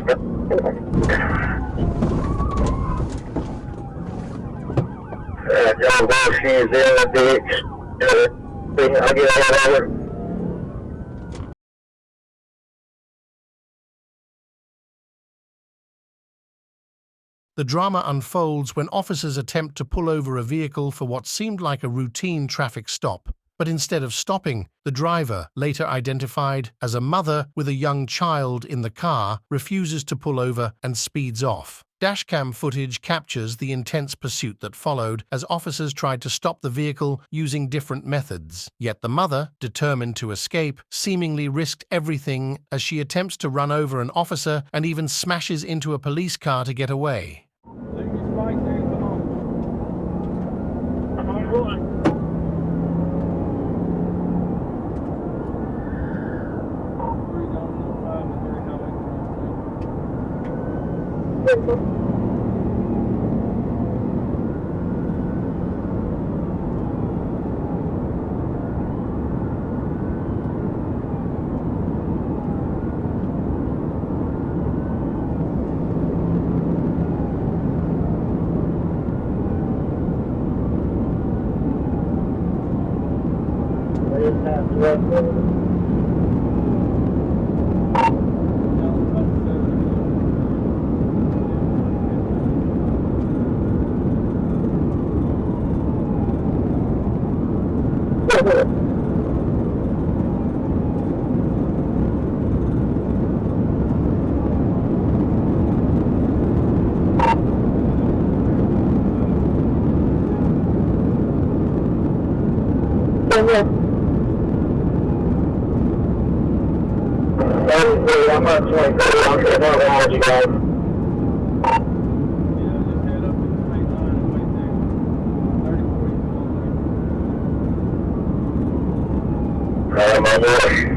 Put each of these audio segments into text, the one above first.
John Walsh is in the ditch. I'll get all over. The drama unfolds when officers attempt to pull over a vehicle for what seemed like a routine traffic stop. But instead of stopping, the driver, later identified as a mother with a young child in the car, refuses to pull over and speeds off. Dashcam footage captures the intense pursuit that followed as officers tried to stop the vehicle using different methods. Yet the mother, determined to escape, seemingly risked everything as she attempts to run over an officer and even smashes into a police car to get away. I'm not 24. I'm getting over all you guys. My boy.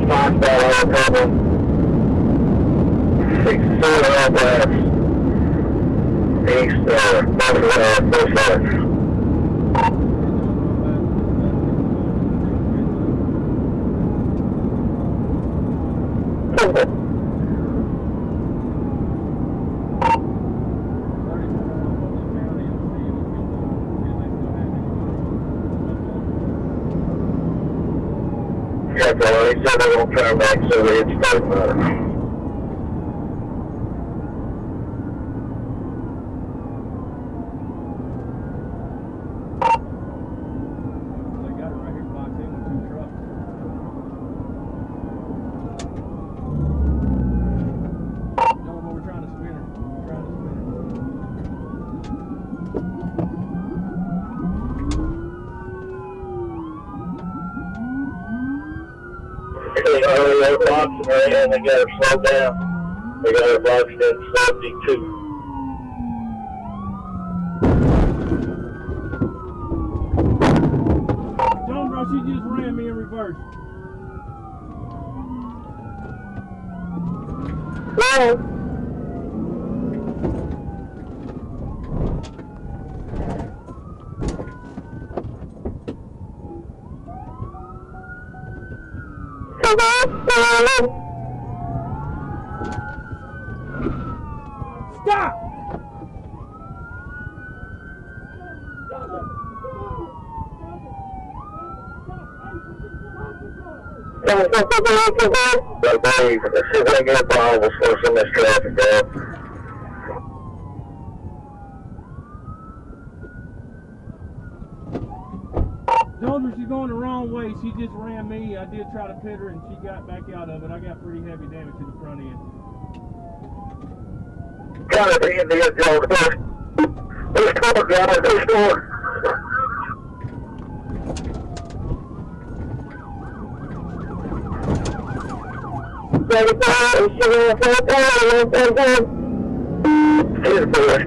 Find that all trouble. 6 west. East, northwest. Yeah, so he said they won't turn back, so it's starting They're boxing her in, they got her slowed down. They got her boxed in 72. John, bro, she just ran me in reverse. Hello? Stop! I believe as soon as I get involved, we'll slow some of this traffic down. Told her she's going the wrong way. She just ran me. I did try to pit her and she got back out of it. I got pretty heavy damage to the front end. Got it, the store, guys, the store. Here's the boy.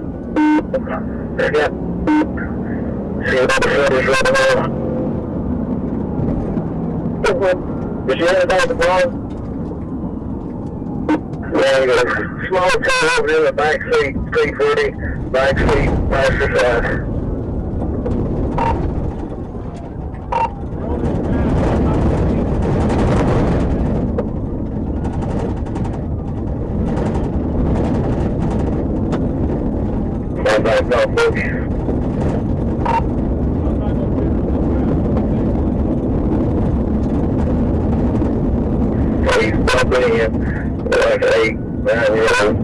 There you go. See what the shit is running over. Did you hear about the phone? Yeah, you got a small car over in the back seat, 340, back seat, passenger side. Back off, folks. He's bumping in like 8, 9 years old.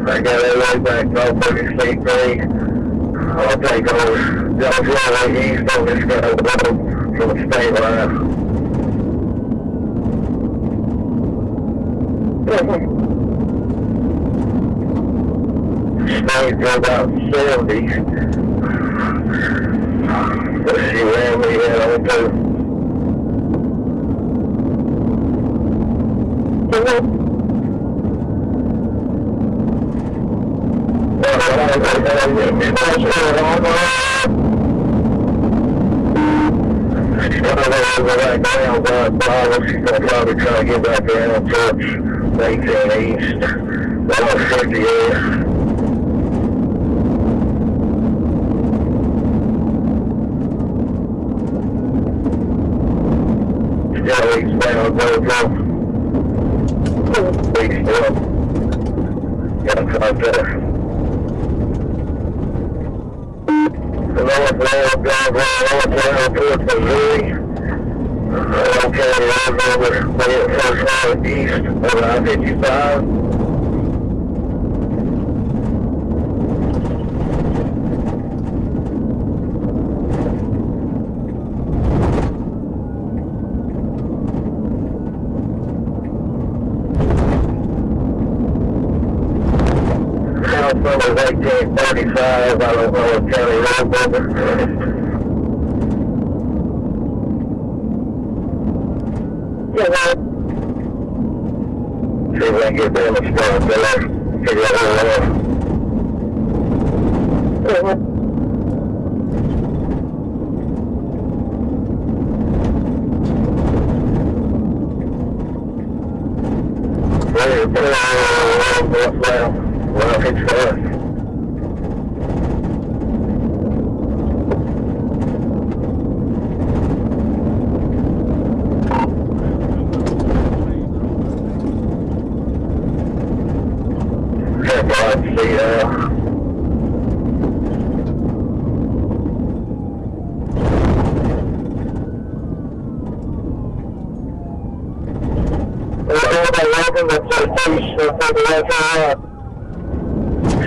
I got that way back off of your seat 3. I'll take over. Y'all fly east on this guy from the state line. State to about 70. Let's see where we head on to. She's gonna probably try to get back around towards 18 East, 150 East. Still eastbound, GoPro. East up. Got a contact. The north road drive on towards Missouri. Okay, I'm over first line east of I-55. South number 1835, I don't know what county road number. See if I can get them a start there. Figure out where they are. Well, it's fun.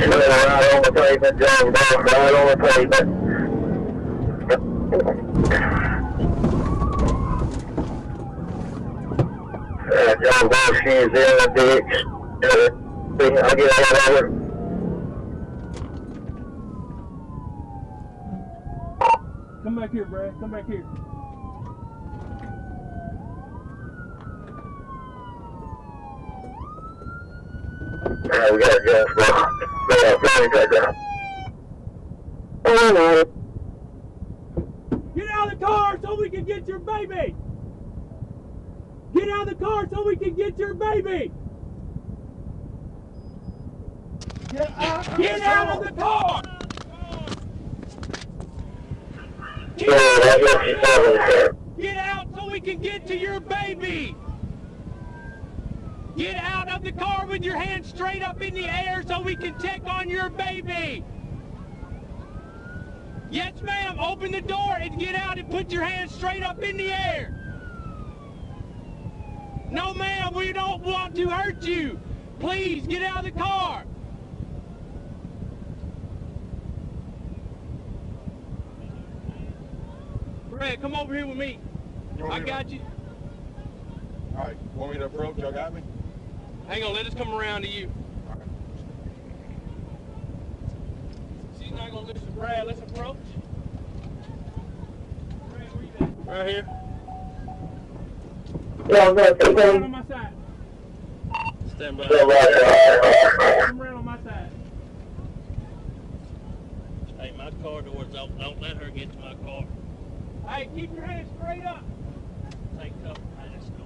Right on the pavement, John Ball, right on the pavement. John Ball, she's in the ditch. I'll get out of her. Come back here, Brad. Come back here. We got a gun spot. We got a plane right now. Get out of the car so we can get your baby! Get out of the car so we can get your baby! Get out of the car! Get out so we can get to your baby! Get out of the car with your hands straight up in the air so we can check on your baby. Yes, ma'am. Open the door and get out and put your hands straight up in the air. No, ma'am, we don't want to hurt you. Please get out of the car. Brad, come over here with me. I got you. All right, want me to approach? Y'all got me? Hang on, let us come around to you. She's not gonna listen. Brad, let's approach. Brad, where you at? Right here. Yeah, I'm going to Come around on my side. Stand by. Come around on my side. Hey, my car door's open. Don't let her get to my car. Hey, keep your hands straight up. Take cover. Hey, let's go.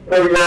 There you go.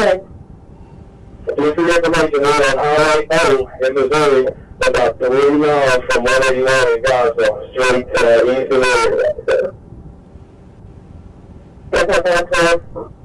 Okay. This is information on I-80 in Missouri about 3 miles from 181 in Gaza, straight east of the area.